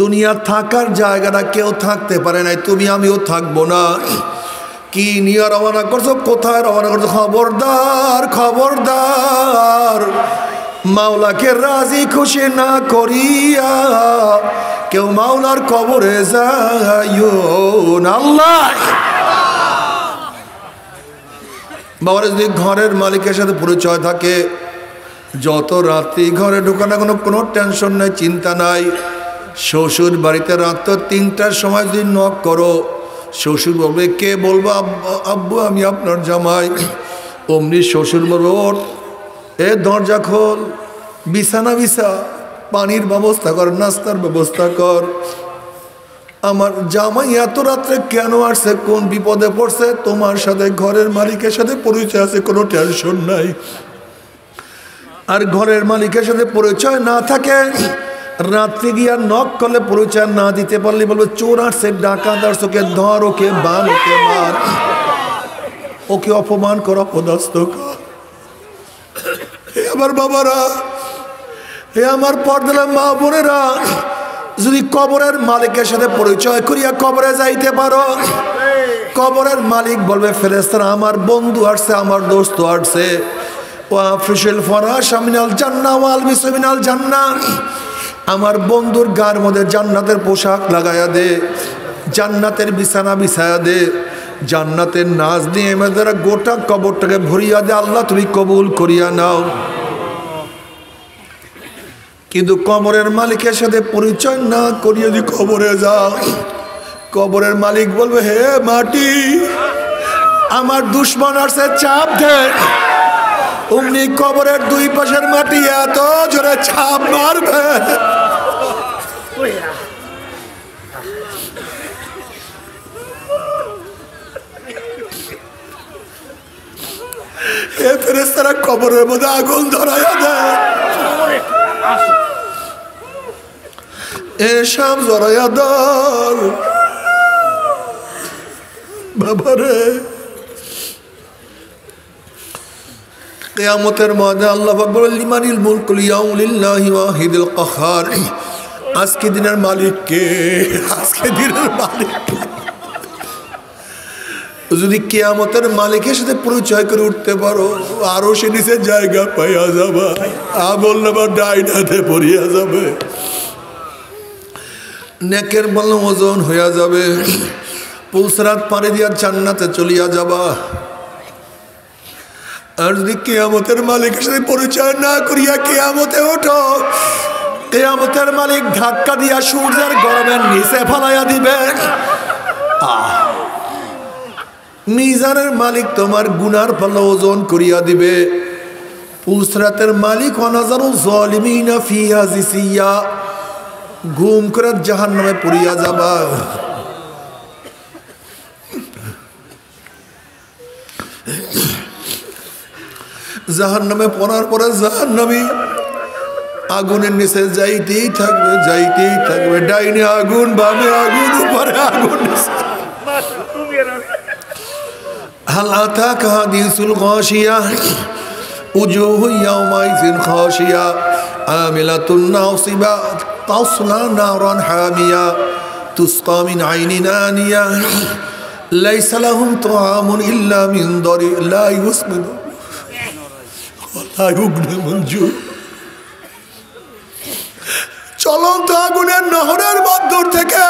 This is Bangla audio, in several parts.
দুনিয়া থাকার জায়গাটা কেউ থাকতে পারে নাই, তুমি আমিও থাকবো না। কি নিয়ে রওনা করছো, কোথায় রওনা করছো? খবরদার খবরদার, মাওলাকে রাজি খুশি না করিয়া কেউ মাওলার কবরে যাইও না। আল্লাহ বাবার যদি ঘরের মালিকের সাথে পরিচয় থাকে, যত রাত্রি ঘরে ঢোকানো কোনো টেনশন নাই, চিন্তা নাই। শ্বশুর বাড়িতে রাত 3টার সময় যদি নক করো, শ্বশুর বলবে কে? বলবো আব্বু আমি আপনার জামাই। অমনি শ্বশুর বলবে ওঠ, এ দরজা খোল, বিছানা বিছা, পানির ব্যবস্থা কর, নাস্তার ব্যবস্থা কর। আমার জামাই এত রাত্রে কেন আসছে, কোন বিপদে পড়ছে? তোমার সাথে ঘরের মালিকের সাথে পরিচয় আছে, কোনো টেনশন নাই। আর ঘরের মালিকের সাথে পরিচয় না থাকে, রাত্রে গিয়া নক করলে পরিচয় না দিতে পারলে বলবে চোর আসছে, ডাকাত আসছে, ওকে ধর, ওকে বান, ওকে মার, ওকে অপমান কর, অপদস্থ কর। হে আমার বাবারা, হে আমার পর্দার মা বোনেরা, যদি কবরের মালিকের সাথে পরিচয় করিয়া কবরে যাইতে পারো, কবরের মালিক বলবে ফেরেশতারা আমার বন্ধু আসছে, আমার দোস্ত আসছে, ওয়াফরিশুল ফরাশ মিনাল জান্নাহ ওয়ালবিসু মিনাল জান্নাহ, আমার বন্ধুর গার মধ্যে জান্নাতের পোশাক লাগায়া দে, জান্নাতের বিছানা বিছায়া দে, জান্নাতের নাজ দিয়ে আমাদের গোটা কবরটাকে ভরিয়া দে, আল্লাহ তুমি কবুল করিয়া নাও। কিন্তু কবরের মালিকের সাথে পরিচয় না করিয়ে যদি কবরে যাও, কবরের মালিক বলবে হে মাটি, আমার দুশ্মন আসছে, চাপ দে। অমনি কবরের দুই পাশের মাটি এত জোরে চাপ মারবে, এ ফেরেশতারা কবরের মধ্যে আগুন ধরাইয়া দেয়, এসব জড়াইয়া দর বাবারে। কিয়ামতের মধ্যে আল্লাহ পাক বলেন লিমানিল মুলকুল ইয়াউমা লিল্লাহি ওয়াহিদুল কাহ্হার, আজকে দিনের মালিক কে? আজকে দিনের মালিক কে? যদি কিয়ামতের মালিকের সাথে পরিচয় করে উঠতে পারো, আরো সে নিচে জায়গা পাইয়া যাবা, আমল নামা ডাইনাতে পড়িয়া যাবে, নেকের বলন ওজন হইয়া যাবে, পুলসরাত পাড়ি দিয়া জান্নাতে চলিয়া যাবা। আর যদি কিয়ামতের মালিকের সাথে পরিচয় না করিয়া কিয়ামতে ওঠো, কিয়ামতের মালিক ধাক্কা দিয়া সূর্যের গরমের নিচে ফেলাইয়া দিবে। মিজানের মালিক তোমার গুনার পাল্লা ওজন করিয়া দিবে। পুলসরাতের মালিক ওয়ানাজারু যালিমিনা ফিহা জিসিয়া, ঘুম করে জাহান্নামে পড়িয়া যাবা। জাহান্নামে পড়ার পরে জাহান্নামী আগুনের নিচে যাইতেই থাকবে, যাইতেই থাকবে, ডাইনে আগুন, বামে আগুন, উপরে আগুন। হাল আতাকা হাদিসুল গাশিয়া উজুহু ইয়াওমাইযিন খাশিয়া আমিলাতুন নাসিবা তাসলা নারান হামিয়া তুসকা মিন আইনিন আনিয়া লাইসা লাহুম তাআমুন ইল্লা মিন দারি লা ইউসমিনু ওয়ালা ইউগনি মিন জু। চলন্ত আগুনের নহরের মধ্য থেকে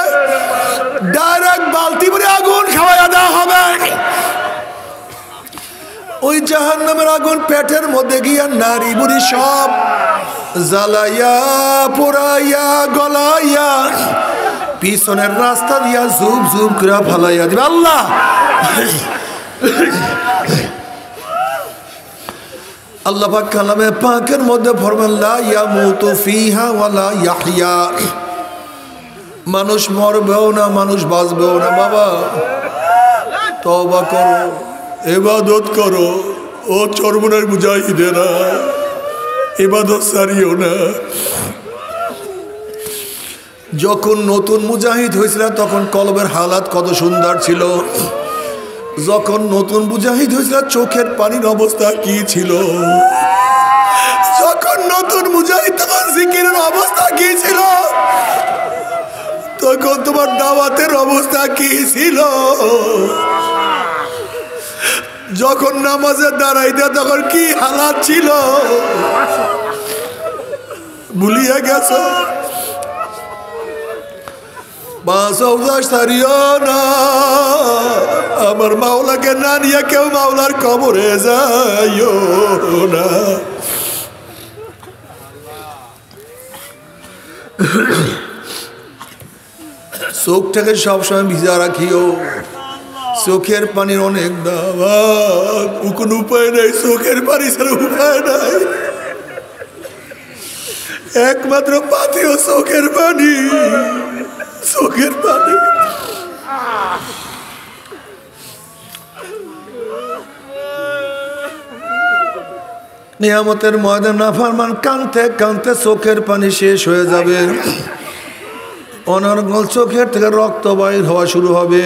ডাইরেক্ট বালতি ভরে আগুন খাওয়াইয়া দেওয়া হবে। ওই জাহান্নামের আগুন পেটের মধ্যে গিয়া নারী বুড়ি সব জ্বালাইয়া পোড়াইয়া গলাইয়া পিছনের রাস্তা দিয়া ঝুপ ঝুপ করে ফালাইয়া দিবে। আল্লাহ আল্লাহ পাক কালামে পাকের মধ্যে ফরমান লা ইয়ামুতু ফিহা ওয়ালা ইয়াহইয়া, মানুষ মরবেও না, মানুষ বাঁচবেও না। বাবা তওবা করো, ইবাদত করো, ও চরমনের মুজাহিদেরা, ইবাদত ছাড়িও না। যখন নতুন মুজাহিদ হয়েছিল তখন কলবের হালাত কত সুন্দর ছিল। যখন নতুন মুজাহিদ হয়েছিল চোখের পানির অবস্থা কি ছিল। যখন নতুন মুজাহিদ তখন জিকিরের অবস্থা কি ছিল। তখন তোমার দাওয়াতের অবস্থা কি ছিল? যখন নামাজে দাঁড়াইতে তখন কি হালাত ছিল? ভুলিয়া গেছো? আমার মাওলাকে না নিয়ে কেউ মাওলার কবরে যাইও না। চোখটাকে সবসময় ভিজা রাখিও। চোখের পানির অনেক দাম, কোনো উপায় নাই। চোখের পানি ছাড়া উপায় নাই। একমাত্র পাতিও চোখের পানি, চোখের পানি। নিয়ামতের ময়দান নাফরমান কানতে কানতে চোখের পানি শেষ হয়ে যাবে। অনর্গল চোখের থেকে রক্ত বাইর হওয়া শুরু হবে।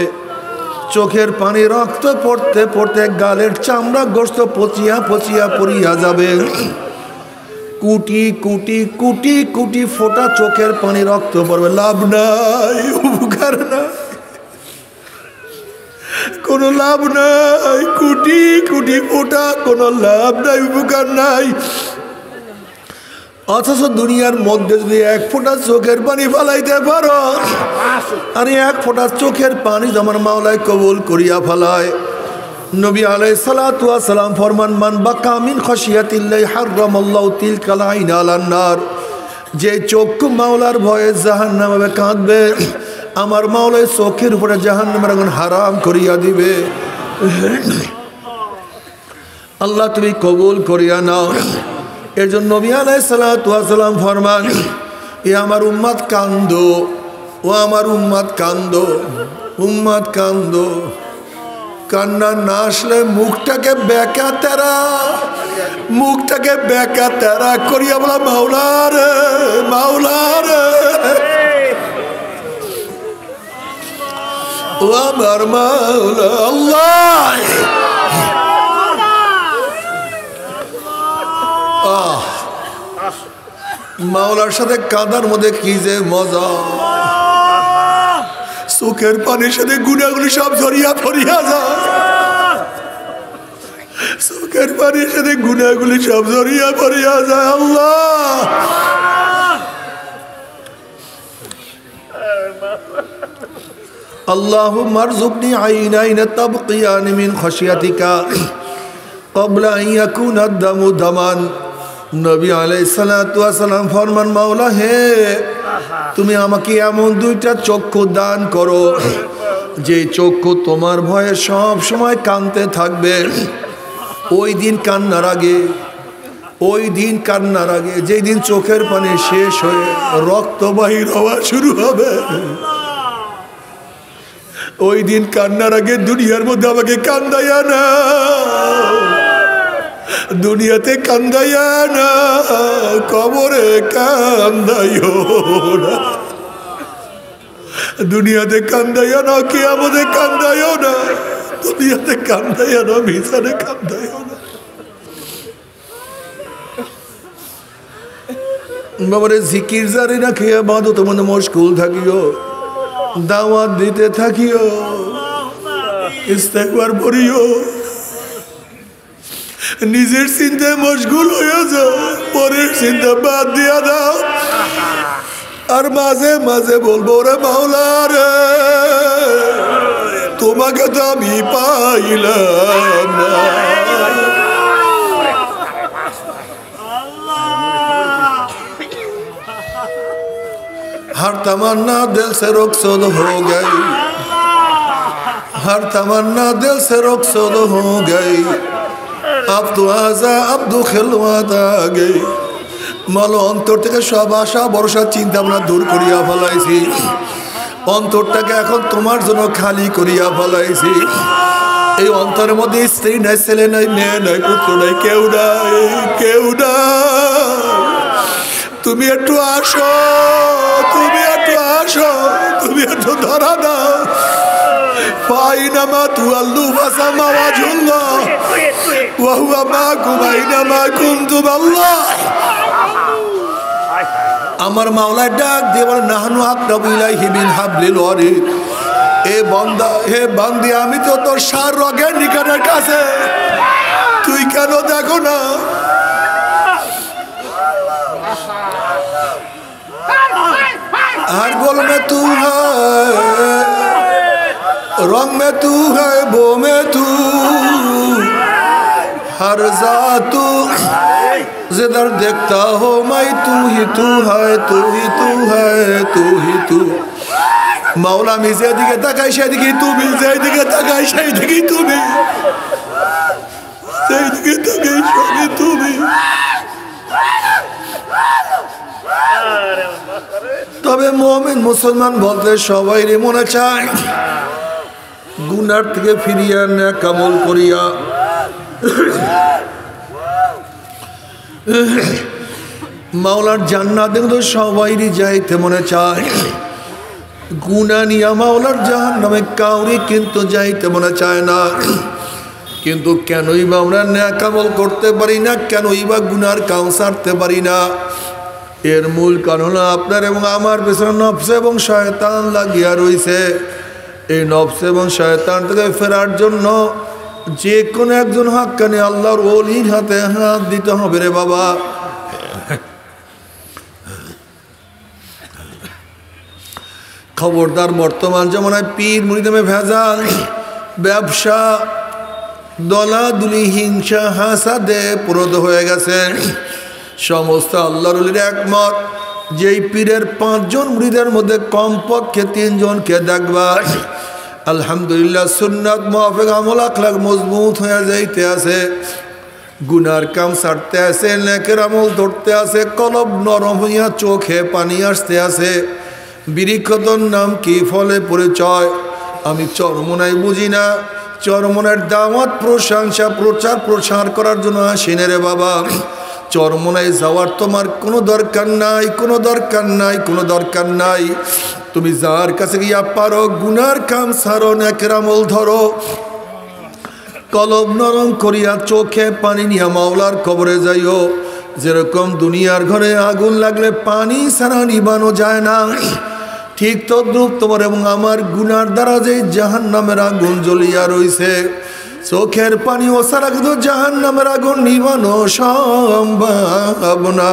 চোখের পানি রক্ত পড়তে পড়তে গালের চামড়া গোস্ত পচিয়া পচিয়া পড়িয়া যাবে। কুটি কুটি কুটি কুটি ফোটা চোখের পানি রক্ত পড়বে, লাভ নাই, উপকার নাই, কোনো লাভ নাই। কুটি কুটি ফোটা, কোনো লাভ নাই, উপকার নাই। অথচ দুনিয়ার মধ্যে যদি এক ফোঁটা চোখের পানি ফালাইতে পারো, আর এক ফোঁটা চোখের পানি তোমার মাওলায় কবুল করিয়া ফেলায়। নবী আলাইহিস সালাতু ওয়াস সালাম ফরমান, মান বাকা মিন খাশিয়াতিল্লাহি হারামাল্লাহু তিলকাল আইন আলান নার। যে চক্ষু মাওলার ভয়ে জাহান্নামে কাঁদবে, আমার মাওলায় চোখের উপরে জাহান্নামের আগুন হারাম করিয়া দিবে। আল্লাহ তুমি কবুল করিয়া নাও। এর জন্য নবী আলাইহিস সালাতু ওয়াস সালাম ফরমান, এ আমার উম্মত কান্দো, ও আমার উম্মত কান্দো, উম্মত কান্দো। কান্না না আসলে মুখটাকে বেঁকা তেরা, মুখটাকে বেঁকা তেরা করিয়া বলা, মাওলা রে, মাওলা রে, ও আমার মাওলা। আল্লাহ মাওলার সাথে কাঁদার মধ্যে কি যে মজা। চোখের পানির সাথে গুনাহগুলি সব ঝরিয়া পড়িয়া যায়। চোখের পানির সাথে গুনাহগুলি সব ঝরিয়া পড়িয়া যায়। আল্লাহ আল্লাহুম্মা আরযুকনি আইনাইন তাবকিয়ানি মিন খাশিয়াতিকা ক্বাবলা আন ইয়াকুনা আদ-দামু দামান। নবী আলাইহিস সালাতু ওয়াস সালাম ফরমান, মাওলা হে, তুমি আমাকে এমন দুইটা চক্ষু দান করো যে চক্ষু তোমার ভয়ে সব সময় কাঁদতে থাকবে। ওই দিন কান্নার আগে, ওই দিন কান্নার আগে, যেই দিন চোখের পানি শেষ হয়ে রক্ত বাহির হওয়া শুরু হবে, ওই দিন কান্নার আগে দুনিয়ার মধ্যে আমাকে কান্দাইয়া না, দুনিয়াতে কান্দাইয়া না, কবরে কান্দাইও না। দুনিয়াতে কান্দাইয়া না, কিয়ামতে কান্দাইও না, দুনিয়াতে কান্দাইয়া না, মিজানে কান্দাইও না। বাবারে জিকির জারি না খেয়ে বাঁধো, তোমাদের মশগুল থাকিও, দাওয়াত দিতে থাকিও, ইস্তেগফার পড়িও। নিজের চিন্তায় মশগুল হয়ে যাও, পরের চিন্তা বাদ দিয়া দাও। আর মাঝে মাঝে বলবো, রে মাওলা রে, তোমাকে তো আমি পাইলাম না। हर तमन्ना दिल से रुखसद हो गई, हर तमन्ना दिल से रुखसद हो गई, अब तो आजा अब तो खिलवात आ गई। মালো অন্তর থেকে সব আশা ভরসা চিন্তা ভাবনা দূর করিয়া ফেলাইছি। অন্তরটাকে এখন তোমার জন্য খালি করিয়া ফেলাইছি। এই অন্তরের মধ্যে স্ত্রী নাই, ছেলে নাই, মেয়ে নাই, পুত্র নাই, কেউ নাই, কেউ নাই। তুমি একটু আসো, তুমি একটু আসো, তুমি একটু ধরা দাও। ফাইনামা তুআল্লু ফাসামা ওয়াজহুল্লাহ ওয়া হুয়া মাআকুম আইনামা কুনতুম। আল্লাহ আমার মাওলায় ডাক দিয়ে বলে নাহনু আকরাবু ইলাইহি মিন হাবলিল ওয়ারিদ। এ বান্দা, হে বান্দি, আমি তো তোর সার রগের নিকটের কাছে, তুই কেন দেখো না? हर गोल में तू है, रंग में तू है, बो में तू, हर जात तू, जिधर देखता हो मैं तू ही तू है, तू ही तू है, तू ही तू। मौला मी যেদিকে তাকাই সেদিকে তুমি, যেদিকে তাকাই সেদিকে তুমি, যেদিকে তাকাই সেদিকে তুমি। তবে মুমিন মুসলমান বলতে সবাই মনে চায় গুনার থেকে ফিরিয়া নেক আমল করিয়া মাওলার জান্নাতে তো সবাইরই যাইতে মনে চায়। গুনাহ নিয়া মাওলার জাহান্নামে কাউরি কিন্তু যাইতে মনে চায় না। কিন্তু কেনই বা আমরা নেক আমল করতে পারি না, কেনই বা গুনার কাম ছাড়তে পারি না? এর মূল কারণ আপনার এবং আমার পেছনে নফস এবং শয়তান লাগিয়া রয়েছে। এই নফস এবং শয়তান থেকে ফেরার জন্য যে কোনো একজন হাক্কানি আল্লাহর ওলির হাতে হাত দিতে হবে রে বাবা। খবরদার, বর্তমান জমানায় পীর মুরিদে ভেজাল, ব্যবসা, দলাদুলি, হিংসা, হাসাদে পুরোদ হয়ে গেছে। সমস্ত আল্লাহর ওলির একমত, যেই পীরের 5 জন মুরিদের মধ্যে কমপক্ষে 3 জনকে দেখবা আলহামদুলিল্লাহ সুন্নাত মুআফিক আমল আখলাক মজবুত হয়ে যাইতে আছে, গুনার কাম ছাড়তে আছে, নেকের আমল ধরতে আছে, কলব নরম হইয়া চোখে পানি আসতে আছে। বিরিক্ষতর নাম কি, ফলে পরিচয় আমি চরমোনাই বুঝি না। চরমোনার দাওয়াত, প্রশংসা, প্রচার প্রসার করার জন্য আসেন রে বাবা। চরমোনায় যাওয়ার তোমার কোনো দরকার নাই, কোনো দরকার নাই, কোনো দরকার নাই। তুমি যার কাছে গিয়া পারো গুনার কাম ছাড়ো, নেকের আমল ধরো, কলব নরম করিয়া চোখে পানি নিয়া মাওলার কবরে যাইও। যেরকম দুনিয়ার ঘরে আগুন লাগলে পানি ছাড়া নিবানো যায় না, ঠিক তদ্রূপ তোমার এবং আমার গুনার দ্বারা যে জাহান্নামের আগুন জ্বলিয়া রইছে, চোখের পানি ও ছাড়া কিন্তু জাহান্নামের আগুন নিবানো সম্ভব না।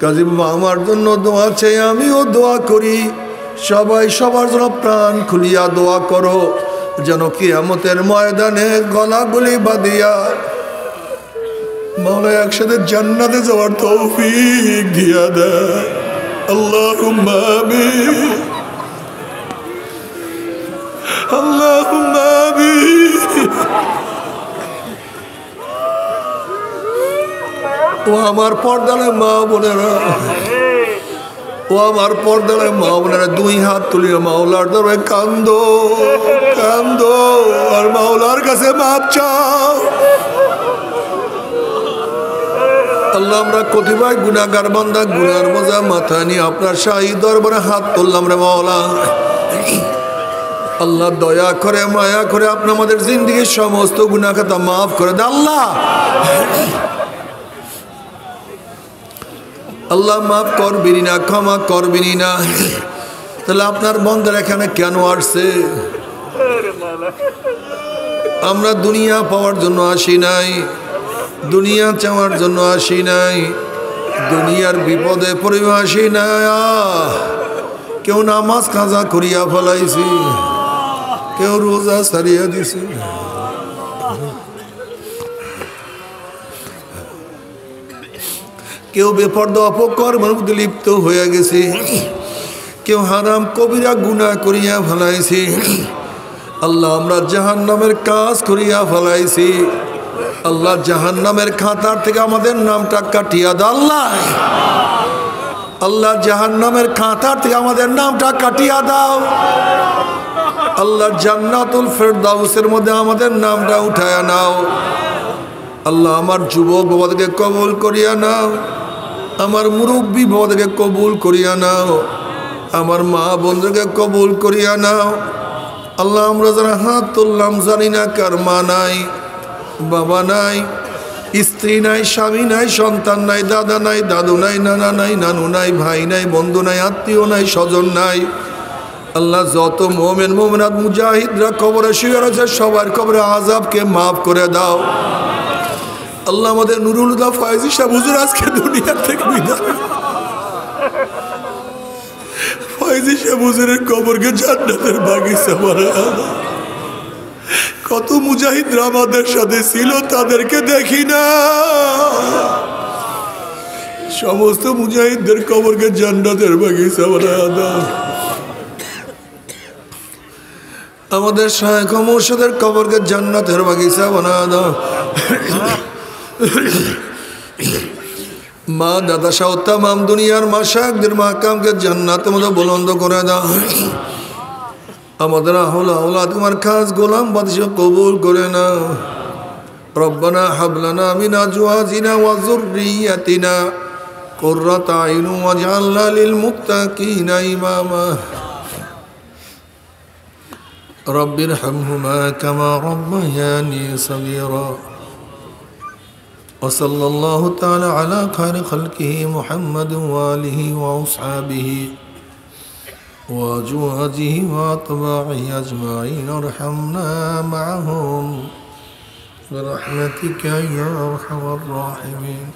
কাজী আমার জন্য দোয়া চাই, আমিও দোয়া করি, সবাই সবার জন্য প্রাণ খুলিয়া দোয়া করো, যেন কিয়ামতের ময়দানে গলাগুলি বাঁধিয়া মাওলা একসাথে জান্নাতে যাওয়ার তৌফিক দিয়া দেয়। আল্লাহুম্মা আমিন, আল্লাহুম্মা আমিন। ও আমার পর্দার মা বোনেরা, ও আমার পর্দার মা বোনেরা, 2 হাত তুলিয়া মাওলার দরবারে কান্দো, কান্দো, আর মাওলার কাছে মাপ চাও। আল্লাহ, আমরা কতিপয় গুনাহগার বান্দা, গুনার বোঝা মাথা নিয়ে আপনার শাহী দরবারে হাত তুললাম রে মাওলা। আল্লাহ দয়া করে, মায়া করে আপনি আমাদের জিন্দেগির সমস্ত গুনাহ খাতা মাফ করে দেন আল্লাহ। আল্লাহ মাফ করবিনি না, ক্ষমা করবিনি না। তাহলে আপনার বন্ধের এখানে কেন আসছে? আমরা দুনিয়া পাওয়ার জন্য আসি নাই, দুনিয়া চাওয়ার জন্য আসি নাই, দুনিয়ার বিপদে পড়িয়া আসি নাই। কেউ নামাজ কাজা করিয়া ফেলাইছি, কেউ রোজা সারিয়া দিছি, কেউ বেপরদা অপকর্মের মধ্যে লিপ্ত হয়ে গেছে, কেউ হারাম কবিরা গুনাহ করিয়া ফেলাইছি। আল্লাহ, আমরা জাহান্নামের কাজ করিয়া ফেলাইছি। আল্লাহ, জাহান্নামের খাতার থেকে আমাদের নামটা কাটিয়া দাও আল্লাহ। আল্লাহ, জাহান্নামের খাতার থেকে আমাদের নামটা কাটিয়া দাও আল্লাহ। জান্নাতুল ফেরদাউসের মধ্যে আমাদের নামটা উঠায়া নাও আল্লাহ। আমার যুবক বাবাদেরকে কবুল করিয়া নাও, আমার মুরব্বী বাবাদেরকে কবুল করিয়া নাও, আমার মা বোনদেরকে কবুল করিয়া নাও আল্লাহ। আমরা যারা হাত তুললাম জানি না কার মা নাই, বাবা নাই, স্ত্রী নাই, স্বামী নাই, সন্তান নাই, দাদা নাই, দাদু নাই, নানা নাই, নানু নাই, ভাই নাই, বন্ধু নাই, আত্মীয় নাই, স্বজন নাই। আল্লাহ যত মোমেন মোমেনাত মুজাহিদরা কবরে শুয়ে রয়েছে সবার কবরে আযাবকে মাফ করে দাও। আল্লাহ আমাদের নুরুল হুদা ফয়েজী সাহেব হুজুর আজকে দুনিয়া থেকে বিদায়। ফয়েজী সাহেব হুজুরের কবরকে জান্নাতের বাগিচা বানায় দাও। কত মুজাহিদরা আমাদের সাথে ছিল তাদেরকে দেখি না, সমস্ত মুজাহিদদের কবরকে জান্নাতের বাগিচা বানায় দাও। আমাদের শায়েখ মুর্শিদের কবরকে জান্নাতের বাগিচা বানায় দাও। মা দাদা সহ তামাম দুনিয়ার মাশায়েখদের মাকামকে জান্নাতের মধ্যে বুলন্দ করে দাও। আমাদের আওলাদ তোমার খাস গোলাম বাদশা কবুল করে নাও। রব্বানা হাব লানা মিন আজওয়াজিনা ওয়া যুররিয়াতিনা কুররাতা আইন ওয়াজআলনা লিল মুত্তাকিনা ইমামা। রব্বিরহামহুমা কামা রাব্বায়ানি সগীরা। وصلى الله تعالى على خير خلقه محمد وآله وأصحابه وأزواجه وأتباعه أجمعين ارحمنا معهم برحمتك يا أرحم الراحمين.